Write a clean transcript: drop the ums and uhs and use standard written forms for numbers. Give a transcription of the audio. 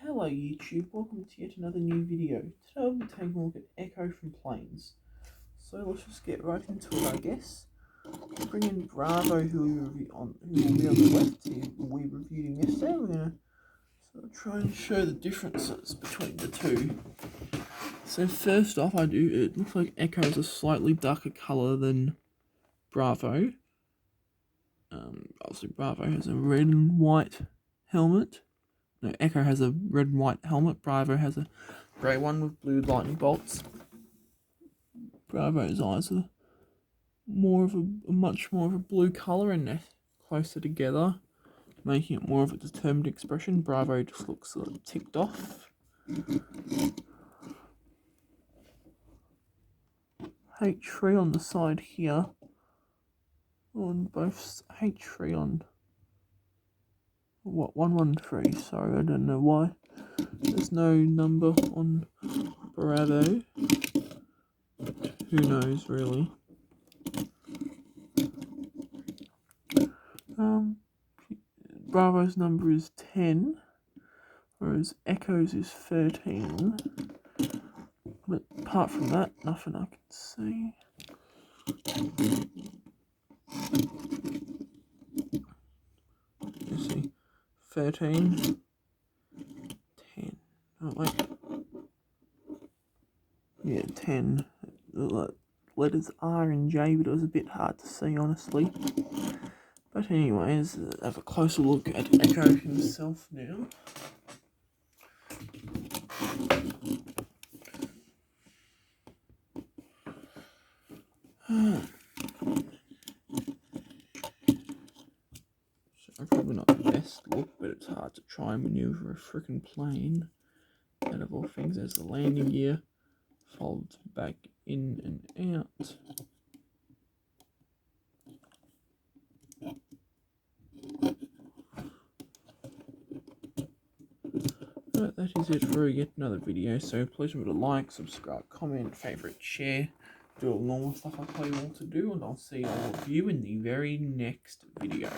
Hello YouTube, welcome to yet another new video. Today I'll be taking a look at Echo from Planes. So let's just get right into it, I guess. Bring in Bravo, who will be on the left. We reviewed him yesterday. We're going to try and show the differences between the two. So first off, it looks like Echo is a slightly darker colour than Bravo. Obviously Bravo has a red and white helmet. No, Echo has a red and white helmet. Bravo has a grey one with blue lightning bolts. Bravo's eyes are much more of a blue colour and they're closer together, making it more of a determined expression. Bravo just looks sort of ticked off. H3 on the side here. On both H3 on 113, sorry, I don't know why. There's no number on Bravo. Who knows, really? Bravo's number is 10, whereas Echo's is 13. But apart from that, nothing I can see. You see, 13, 10. Oh wait. Yeah, 10. The letters R and J, but it was a bit hard to see, honestly. But anyways, have a closer look at Echo himself now. So probably not the best look, but it's hard to try and maneuver a freaking plane. Out of all things, there's the landing gear, folds back in and out. But that is it for yet another video, so please remember to like, subscribe, comment, favourite, share, do all the normal stuff I tell you all to do, and I'll see all of you in the very next video.